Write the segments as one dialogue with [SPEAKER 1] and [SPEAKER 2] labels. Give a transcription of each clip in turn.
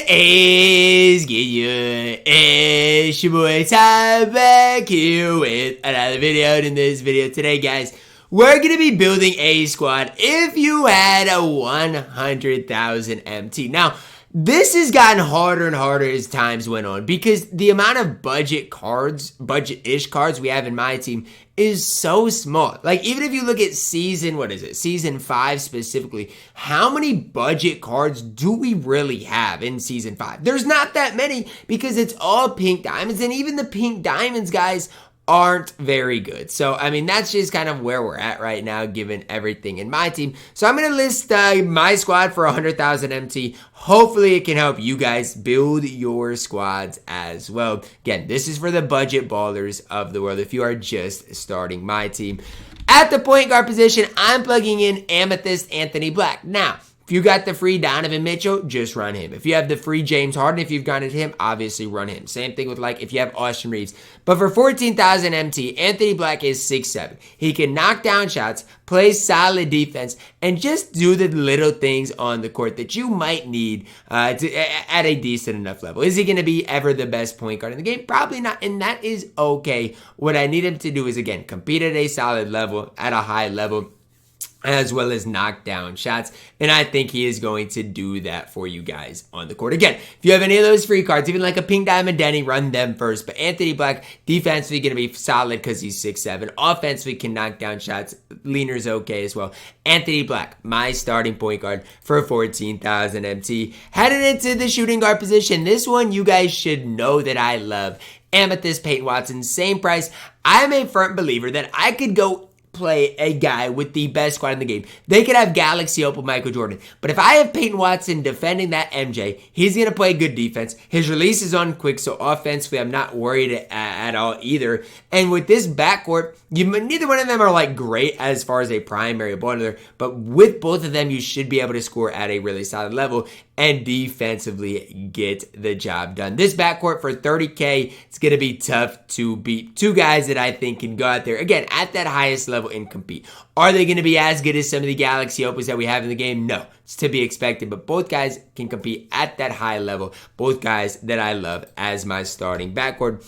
[SPEAKER 1] is good? It's your boy Ty back here with another video. In this video today, guys, we're gonna be building a squad if you had a 100,000 MT. Now, this has gotten harder and harder as times went on because the amount of budget-ish cards we have in my team is so small. Like, even if you look at season 5 specifically, how many budget cards do we really have in season 5? There's not that many because it's all pink diamonds, and even the pink diamonds, guys, aren't very good. So, I mean, that's just kind of where we're at right now, given everything in my team. So, I'm going to list my squad for 100,000 MT. Hopefully, it can help you guys build your squads as well. Again, this is for the budget ballers of the world if you are just starting my team. At the point guard position, I'm plugging in Amethyst Anthony Black. Now, if you got the free Donovan Mitchell, just run him. If you have the free James Harden, if you've gotten him, obviously run him. Same thing with, like, if you have Austin Reeves. But for 14,000 MT, Anthony Black is 6'7". He can knock down shots, play solid defense, and just do the little things on the court that you might need at a decent enough level. Is he going to be ever the best point guard in the game? Probably not, and that is okay. What I need him to do is, again, compete at a solid level, at a high level, as well as knock down shots, and I think he is going to do that for you guys on the court. Again, if you have any of those free cards, even like a Pink Diamond Denny, run them first, but Anthony Black, defensively going to be solid because he's 6'7", offensively can knock down shots, leaner's okay as well. Anthony Black, my starting point guard for 14,000 MT. Headed into the shooting guard position, this one you guys should know that I love. Amethyst Peyton Watson, same price. I'm a firm believer that I could go play a guy with the best squad in the game. They could have Galaxy Opal Michael Jordan. But if I have Peyton Watson defending that MJ, he's going to play good defense. His release is on quick, so offensively, I'm not worried at all either. And with this backcourt, neither one of them are like great as far as a primary ball handler, but with both of them, you should be able to score at a really solid level and defensively get the job done. This backcourt for 30K, it's going to be tough to beat. Two guys that I think can go out there, again, at that highest level and compete. Are they going to be as good as some of the Galaxy Opals that we have in the game? No, it's to be expected, but both guys can compete at that high level. Both guys that I love as my starting backcourt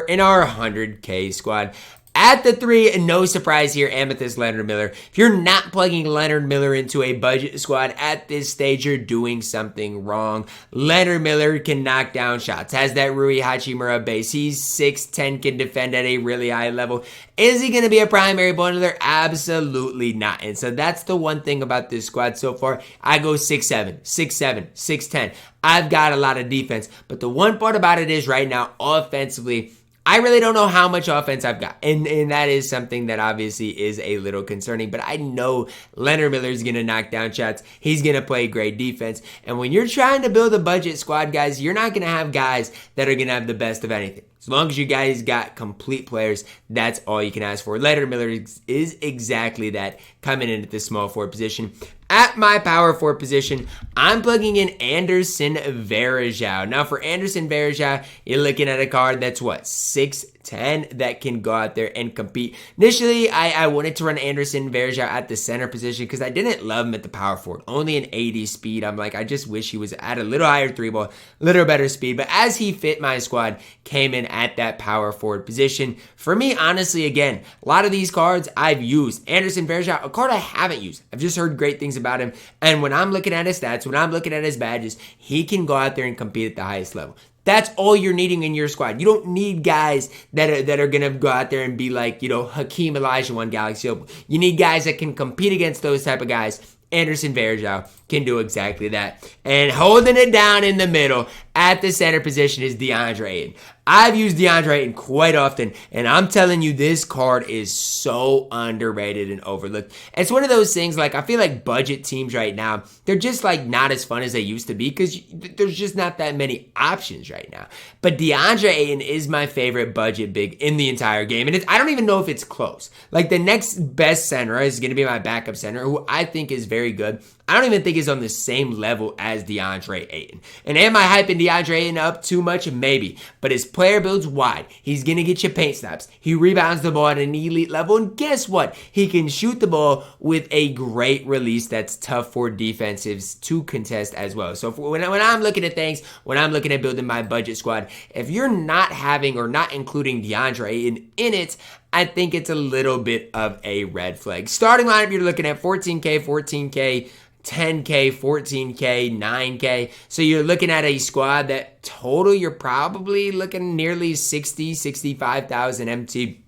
[SPEAKER 1] in our 100K squad. At the 3, no surprise here, Amethyst Leonard Miller. If you're not plugging Leonard Miller into a budget squad at this stage, you're doing something wrong. Leonard Miller can knock down shots, has that Rui Hachimura base. He's 6'10", can defend at a really high level. Is he going to be a primary ball handler? Absolutely not. And so that's the one thing about this squad so far. I go 6'7", 6'7", 6'10". I've got a lot of defense. But the one part about it is right now, offensively, I really don't know how much offense I've got, and that is something that obviously is a little concerning, but I know Leonard Miller is going to knock down shots. He's going to play great defense, and when you're trying to build a budget squad, guys, you're not going to have guys that are going to have the best of anything. As long as you guys got complete players, that's all you can ask for. Leonard Miller is exactly that, coming in at the small forward position. At my power forward position, I'm plugging in Anderson Varejao. Now, for Anderson Varejao, you're looking at a card that's, what, 6'10", that can go out there and compete. Initially, I wanted to run Anderson Varejao at the center position because I didn't love him at the power forward. Only an 80 speed. I'm like, I just wish he was at a little higher 3-ball, little better speed. But as he fit my squad, came in at that power forward position. For me, honestly, again, a lot of these cards I've used. Anderson Varejao, a card I haven't used. I've just heard great things about him. And when I'm looking at his stats, when I'm looking at his badges, he can go out there and compete at the highest level. That's all you're needing in your squad. You don't need guys that are going to go out there and be like, Hakeem Olajuwon Galaxy Opal. You need guys that can compete against those type of guys. Anderson Varejao can do exactly that. And holding it down in the middle at the center position is DeAndre Ayton. I've used DeAndre Ayton quite often, and I'm telling you, this card is so underrated and overlooked. It's one of those things, like, I feel like budget teams right now, they're just, like, not as fun as they used to be because there's just not that many options right now. But DeAndre Ayton is my favorite budget big in the entire game, and I don't even know if it's close. Like, the next best center is going to be my backup center, who I think is very good. I don't even think is on the same level as DeAndre Ayton. And am I hyping DeAndre Ayton up too much? Maybe. But his player build's wide. He's going to get you paint snaps. He rebounds the ball at an elite level. And guess what? He can shoot the ball with a great release that's tough for defensives to contest as well. So when I'm looking at things, when I'm looking at building my budget squad, if you're not having or not including DeAndre Ayton in it, I think it's a little bit of a red flag. Starting lineup, you're looking at 14K, 14K, 10K, 14K, 9K. So you're looking at a squad that total, you're probably looking nearly 60, 65,000 MT.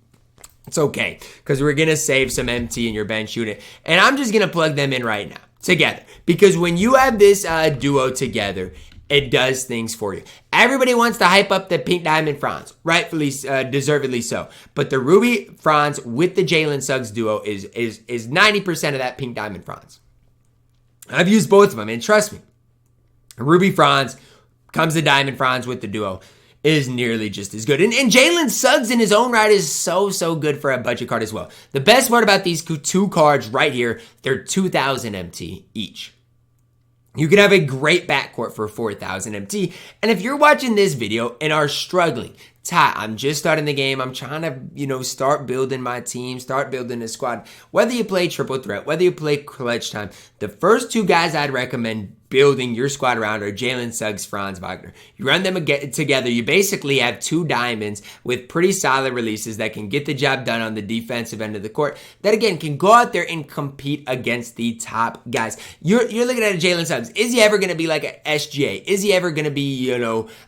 [SPEAKER 1] It's okay, because we're going to save some MT in your bench unit. And I'm just going to plug them in right now, together. Because when you have this duo together, it does things for you. Everybody wants to hype up the Pink Diamond Franz, rightfully, deservedly so. But the Ruby Franz with the Jalen Suggs duo is 90% of that Pink Diamond Franz. I've used both of them, and trust me, Ruby Franz comes to Diamond Franz with the duo is nearly just as good. And Jalen Suggs in his own right is so good for a budget card as well. The best part about these two cards right here, they're 2,000 MT each. You can have a great backcourt for 4,000 MT. And if you're watching this video and are struggling, Ty, I'm just starting the game. I'm trying to, start building my team, start building a squad. Whether you play triple threat, whether you play clutch time, the first two guys I'd recommend building your squad around are Jalen Suggs, Franz Wagner. You run them together, you basically have two diamonds with pretty solid releases that can get the job done on the defensive end of the court. That again can go out there and compete against the top guys. You're looking at a Jalen Suggs. Is he ever going to be like a SGA? Is he ever going to be,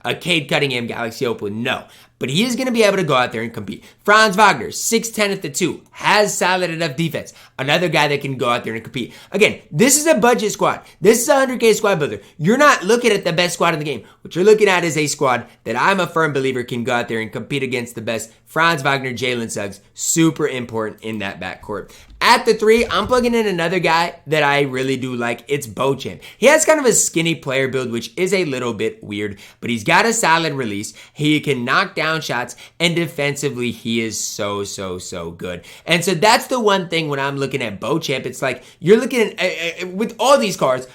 [SPEAKER 1] a Cade Cunningham, Galaxy Open? No. But he is going to be able to go out there and compete. Franz Wagner, 6'10 at the 2, has solid enough defense. Another guy that can go out there and compete. Again, this is a budget squad. This is a 100K squad builder. You're not looking at the best squad in the game. What you're looking at is a squad that I'm a firm believer can go out there and compete against the best. Franz Wagner, Jalen Suggs, super important in that backcourt. At the 3, I'm plugging in another guy that I really do like. It's Beauchamp. He has kind of a skinny player build, which is a little bit weird, but he's got a solid release. He can knock down shots, and defensively, he is so good. And so that's the one thing when I'm looking at Beauchamp. It's like you're looking at, with all these cards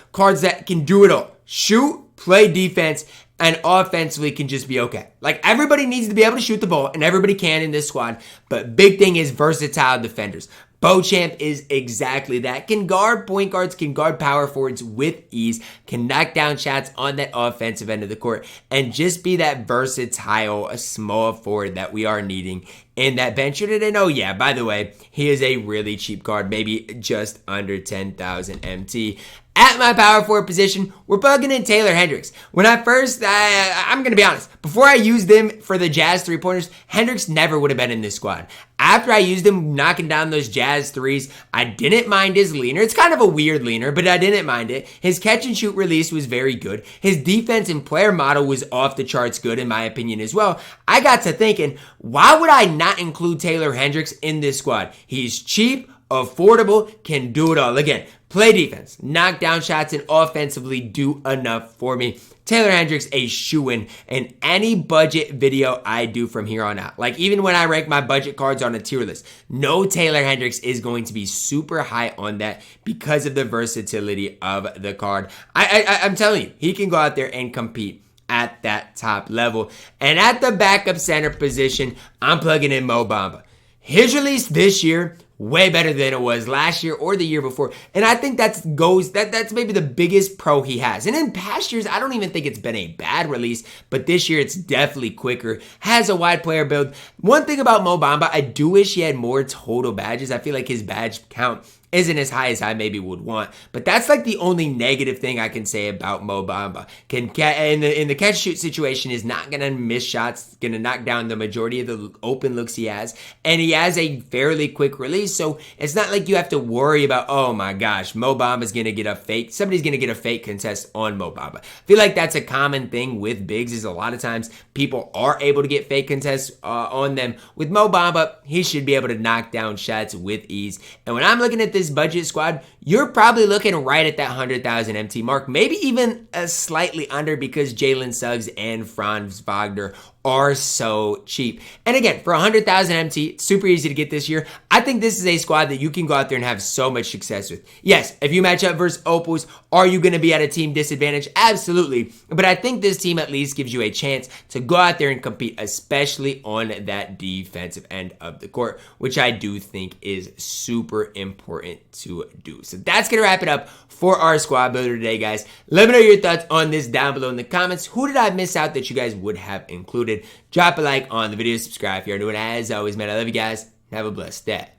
[SPEAKER 1] that can do it all. Shoot, play defense, and offensively can just be okay. Like, everybody needs to be able to shoot the ball, and everybody can in this squad, but big thing is versatile defenders. Beauchamp is exactly that. Can guard point guards, can guard power forwards with ease, can knock down shots on that offensive end of the court, and just be that versatile small forward that we are needing in that bench unit. And oh yeah, by the way, he is a really cheap card, maybe just under 10,000 MT. At my power forward position, we're plugging in Taylor Hendricks. When I first, I'm going to be honest, before I used him for the Jazz three-pointers, Hendricks never would have been in this squad. After I used him knocking down those Jazz threes, I didn't mind his leaner. It's kind of a weird leaner, but I didn't mind it. His catch and shoot release was very good. His defense and player model was off the charts good in my opinion as well. I got to thinking, why would I not include Taylor Hendricks in this squad? He's cheap, affordable, can do it all. Again, play defense, knock down shots, and offensively do enough for me. Taylor Hendricks, a shoo-in in any budget video I do from here on out. Like, even when I rank my budget cards on a tier list, no Taylor Hendricks is going to be super high on that because of the versatility of the card. I'm telling you, he can go out there and compete at that top level. And at the backup center position, I'm plugging in Mo Bamba. His release this year, way better than it was last year or the year before. And I think that's maybe the biggest pro he has. And in past years, I don't even think it's been a bad release, but this year it's definitely quicker, has a wide player build. One thing about Mo Bamba, I do wish he had more total badges. I feel like his badge count isn't as high as I maybe would want. But that's like the only negative thing I can say about Mo Bamba. In the catch shoot situation is not going to miss shots, going to knock down the majority of the open looks he has. And he has a fairly quick release. So it's not like you have to worry about, oh my gosh, Mo Bamba's going to get a fake. Somebody's going to get a fake contest on Mo Bamba. I feel like that's a common thing with bigs is a lot of times people are able to get fake contests on them. With Mo Bamba, he should be able to knock down shots with ease. And when I'm looking at this budget squad, you're probably looking right at that 100,000 MT mark, maybe even slightly under because Jalen Suggs and Franz Wagner are so cheap. And again, for 100,000 MT, super easy to get this year. I think this is a squad that you can go out there and have so much success with. Yes, if you match up versus Opals, are you going to be at a team disadvantage? Absolutely. But I think this team at least gives you a chance to go out there and compete, especially on that defensive end of the court, which I do think is super important to do. So that's going to wrap it up for our squad builder today, guys. Let me know your thoughts on this down below in the comments. Who did I miss out that you guys would have included? Drop a like on the video, subscribe if you're new, and as always, man, I love you guys. Have a blessed day.